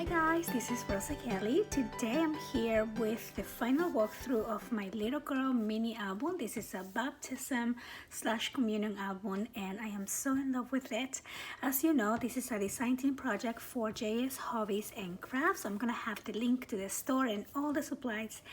guys, this is Rosa Kelly. Today I'm here with the final walkthrough of my little girl mini album. This is a baptism / communion album and I am so in love with it. As you know, this is a design team project for JS Hobbies and Crafts. I'm gonna have the link to the store and all the supplies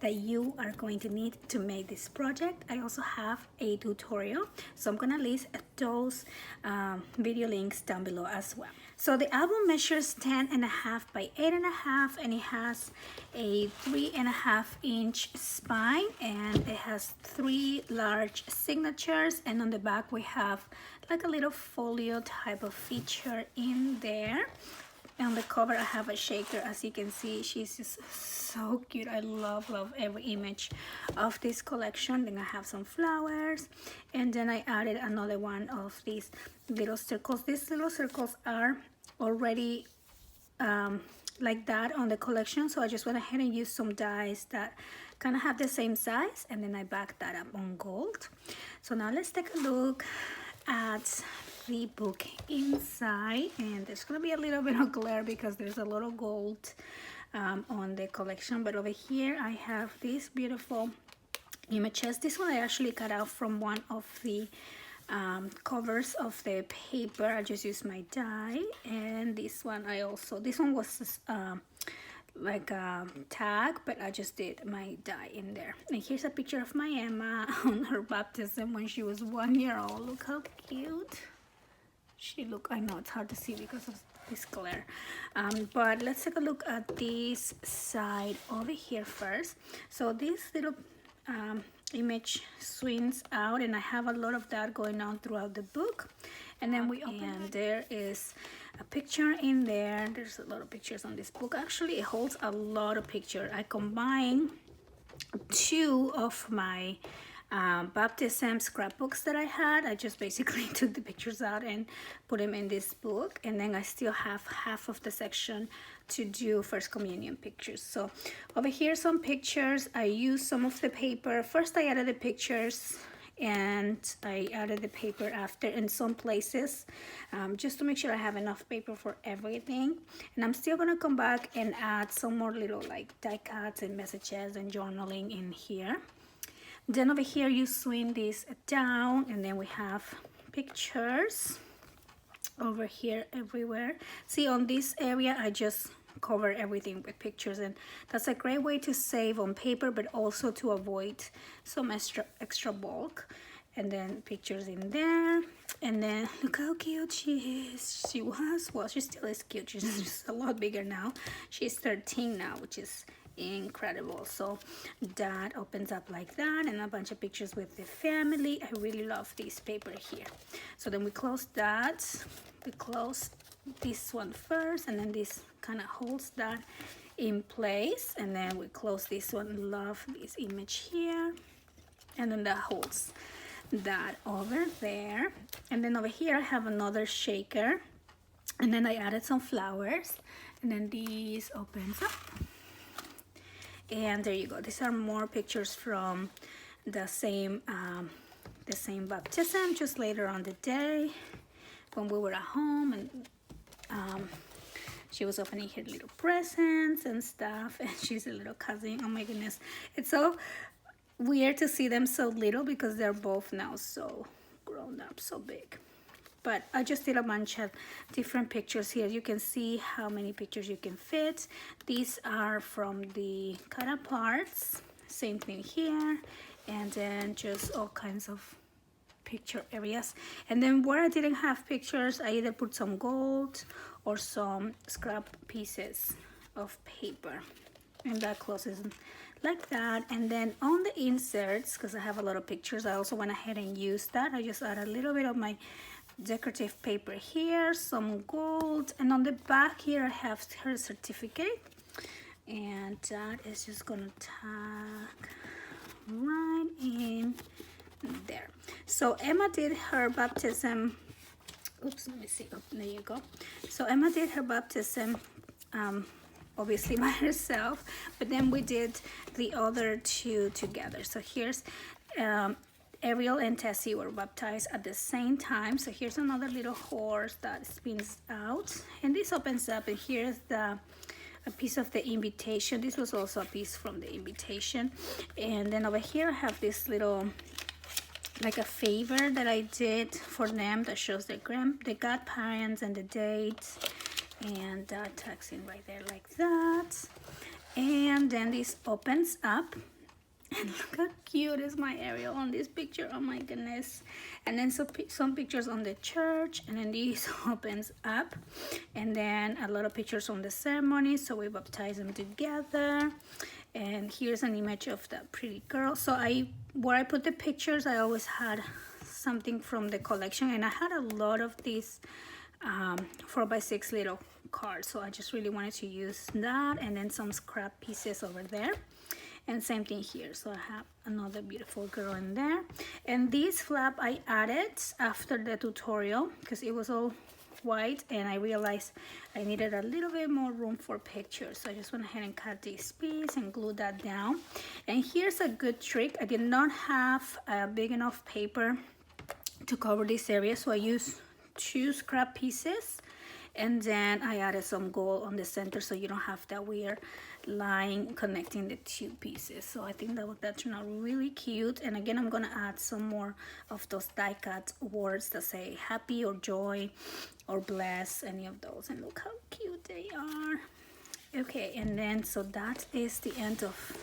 that you are going to need to make this project. I also have a tutorial, so I'm gonna list those video links down below as well. So the album measures 10.5 by 8.5 and it has a 3.5 inch spine and it has 3 large signatures, and on the back we have like a little folio type of feature in there. On the cover I have a shaker. As you can see, she's just so cute. I love every image of this collection. Then I have some flowers, and then I added another one of these little circles. These little circles are already like that on the collection, so I just went ahead and used some dies that kind of have the same size, and then I backed that up on gold. So now let's take a look at the book inside, and there's gonna be a little bit of glare because there's a lot of gold on the collection, but over here I have these beautiful images. This one I actually cut out from one of the covers of the paper. I just used my die, and this one was like a tag, but I just did my die in there. And here's a picture of my Emma on her baptism when she was 1 year old. Look how cute she look. I know it's hard to see because of this glare, but let's take a look at this side over here first. So this little image swings out, and I have a lot of that going on throughout the book. And then there is a picture in there. There's a lot of pictures on this book. Actually, it holds a lot of pictures. I combined 2 of my baptism scrapbooks that I had. I just basically took the pictures out and put them in this book, and then I still have half of the section to do first communion pictures. So over here some pictures. I used some of the paper. First I added the pictures and I added the paper after in some places, just to make sure I have enough paper for everything. And I'm still gonna come back and add some more little like die cuts and messages and journaling in here. Then over here you swing this down, and then we have pictures over here everywhere. See, on this area I just cover everything with pictures, and that's a great way to save on paper but also to avoid some extra bulk. And then pictures in there, and then look how cute she is. She still is cute. She's just a lot bigger now. She's 13 now, which is incredible. So that opens up like that, and a bunch of pictures with the family. I really love this paper here. So then we close that. We close this one first, and then this kind of holds that in place, and then we close this one. Love this image here, and then that holds that over there. And then over here I have another shaker, and then I added some flowers, and then these opens up, and there you go. These are more pictures from the same baptism, just later on the day when we were at home, and she was opening her little presents and stuff, and she's a little cousin. Oh my goodness, it's so weird to see them so little because they're both now so grown up, so big. But I just did a bunch of different pictures here. You can see how many pictures you can fit. These are from the cut aparts, same thing here, and then just all kinds of picture areas. And then where I didn't have pictures, I either put some gold or some scrap pieces of paper, and that closes like that. And then on the inserts, because I have a lot of pictures, I also went ahead and used that. I just added a little bit of my decorative paper here, some gold, and on the back here I have her certificate, and that is just gonna tack right in there. So Emma did her baptism. Oops, let me see. Oh, there you go. So Emma did her baptism obviously by herself, but then we did the other 2 together. So here's Ariel and Tessie were baptized at the same time. So here's another little horse that spins out, and this opens up, and here's a piece of the invitation. This was also a piece from the invitation. And then over here I have this little, like a favor that I did for them that shows the godparents and the dates, and that tucks in right there like that. And then this opens up, and look how cute is my Ariel on this picture. Oh my goodness. And then some pictures on the church, and then this opens up, and then a lot of pictures on the ceremony, so we baptize them together. And here's an image of that pretty girl. So where I put the pictures, I always had something from the collection, and I had a lot of these 4x6 little cards, so I just really wanted to use that, and then some scrap pieces over there. And same thing here, so I have another beautiful girl in there. And this flap I added after the tutorial because it was all white, and I realized I needed a little bit more room for pictures, so I just went ahead and cut this piece and glued that down. And here's a good trick. I did not have a big enough paper to cover this area, so I used 2 scrap pieces, and then I added some gold on the center so you don't have that weird line connecting the 2 pieces. So I think that turned out really cute. And again, I'm gonna add some more of those die cut words that say happy or joy or bless, any of those. And look how cute they are. Okay, and then so that is the end of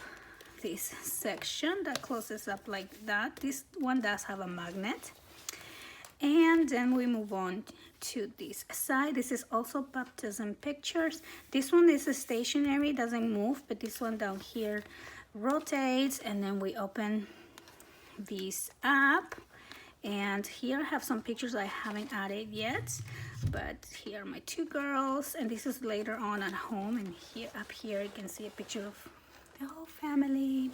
this section that closes up like that. This one does have a magnet. And then we move on to this side. This is also baptism pictures. This one is stationary, doesn't move, but this one down here rotates, and then we open these up. And here I have some pictures I haven't added yet, but here are my 2 girls, and this is later on at home. And here, up here, you can see a picture of the whole family.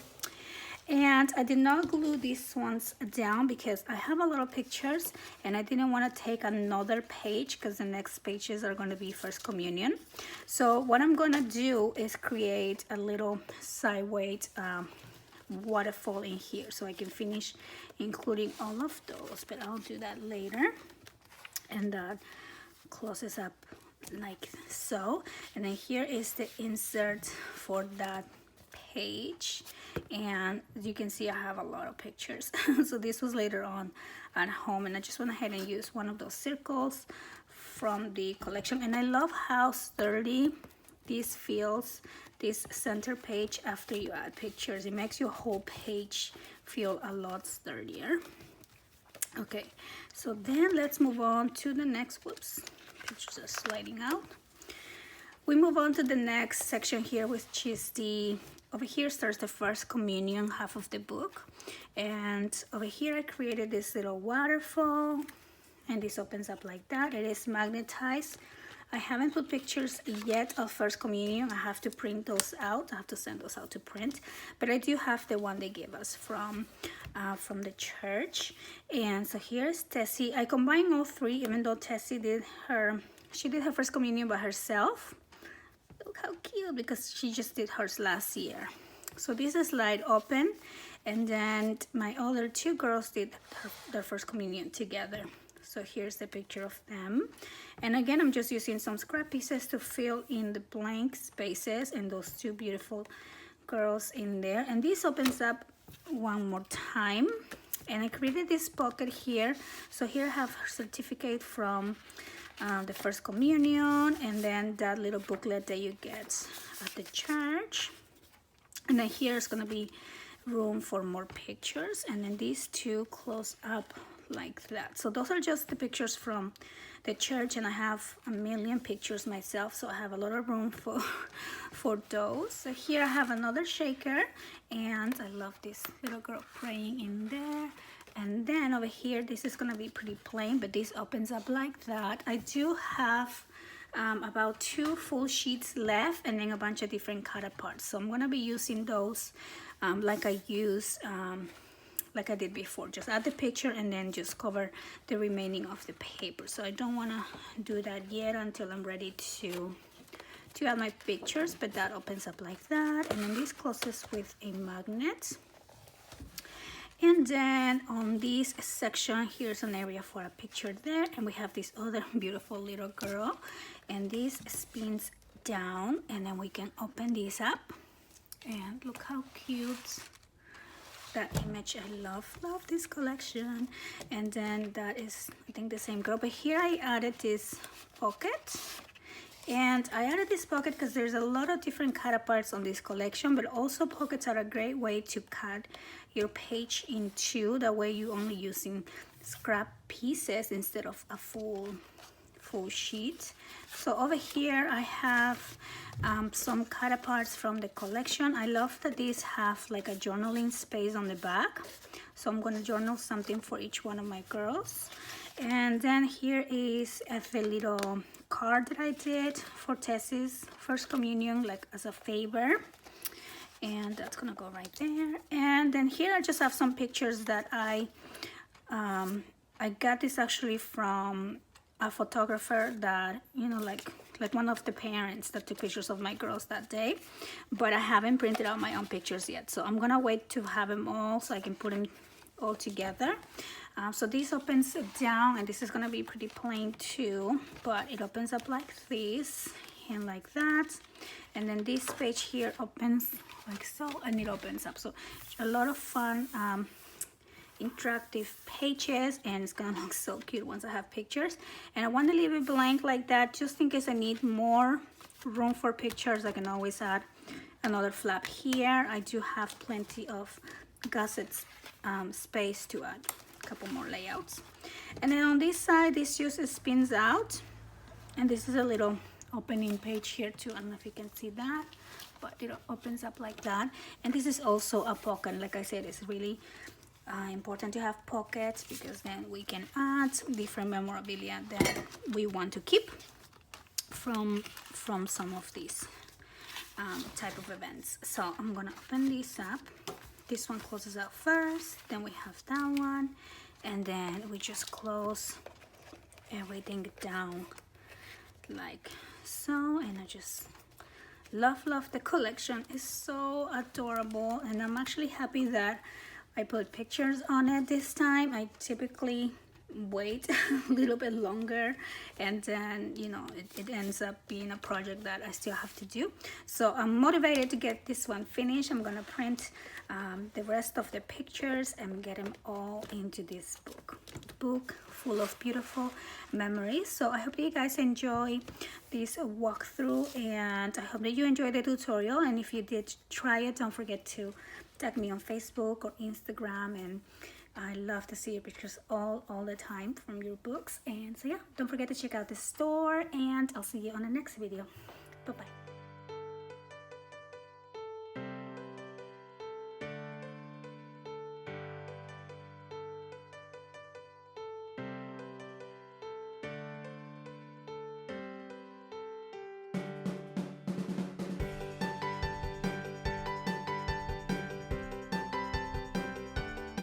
And I did not glue these ones down because I have a lot of pictures, and I didn't want to take another page because the next pages are going to be First Communion. So what I'm going to do is create a little sideways waterfall in here so I can finish including all of those, but I'll do that later. And that closes up like so. And then here is the insert for that page, and as you can see, I have a lot of pictures. So this was later on at home, and I just went ahead and used one of those circles from the collection. And I love how sturdy this feels, this center page, after you add pictures. It makes your whole page feel a lot sturdier. Okay, so then let's move on to the next, whoops, pictures are sliding out. We move on to the next section here, which is over here starts the First Communion half of the book. And over here I created this little waterfall, and this opens up like that. It is magnetized. I haven't put pictures yet of First Communion. I have to print those out. I have to send those out to print, but I do have the one they gave us from the church. And so here's Tessie. I combined all 3, even though Tessie did her First Communion by herself. Look how cute, because she just did hers last year. So this is slide open, and then my other 2 girls did their First Communion together. So here's the picture of them. And again, I'm just using some scrap pieces to fill in the blank spaces and those 2 beautiful girls in there. And this opens up one more time. And I created this pocket here. So here I have her certificate from the First Communion, and then that little booklet that you get at the church. And then here's gonna be room for more pictures, and then these 2 close up like that. So those are just the pictures from the church, and I have a million pictures myself, so I have a lot of room for those. So here I have another shaker, and I love this little girl praying in there. And then over here, this is gonna be pretty plain, but this opens up like that. I do have about 2 full sheets left, and then a bunch of different cut aparts. So I'm gonna be using those like I did before. Just add the picture and then just cover the remaining of the paper. So I don't wanna do that yet until I'm ready to add my pictures, but that opens up like that. And then this closes with a magnet. And then on this section, here's an area for a picture there, and we have this other beautiful little girl, and this spins down, and then we can open this up, and look how cute that image. I love this collection. And then that is, I think, the same girl, but here I added this pocket. And I added this pocket because there's a lot of different cut parts on this collection, but also pockets are a great way to cut your page in two. That way you're only using scrap pieces instead of a full sheet. So over here I have some cut parts from the collection. I love that these have like a journaling space on the back, so I'm going to journal something for each one of my girls. And then here is the little card that I did for Tessie's first communion, like as a favor, and that's gonna go right there. And then here I just have some pictures that I got this actually from a photographer that, you know, like one of the parents that took pictures of my girls that day, but I haven't printed out my own pictures yet, so I'm gonna wait to have them all so I can put them all together. So this opens down, and this is gonna be pretty plain too, but it opens up like this and like that, and then this page here opens like so, and it opens up. So a lot of fun interactive pages, and it's gonna look so cute once I have pictures. And I want to leave it blank like that just in case I need more room for pictures. I can always add another flap here. I do have plenty of gusset space to add a couple more layouts. And then on this side, this just spins out, and this is a little opening page here too. I don't know if you can see that, but it opens up like that. And this is also a pocket. Like I said, it's really important to have pockets, because then we can add different memorabilia that we want to keep from some of these type of events. So I'm gonna open this up. This one closes out first, then we have that one, and then we just close everything down like so. And I just love the collection. It's so adorable, and I'm actually happy that I put pictures on it this time. I typically wait a little bit longer, and then, you know, it ends up being a project that I still have to do. So I'm motivated to get this one finished. I'm gonna print the rest of the pictures and get them all into this book full of beautiful memories. So I hope you guys enjoy this walkthrough, and I hope that you enjoyed the tutorial. And if you did try it, don't forget to tag me on Facebook or Instagram, and I love to see your pictures all the time from your books. And so yeah, don't forget to check out the store, and I'll see you on the next video. Bye bye.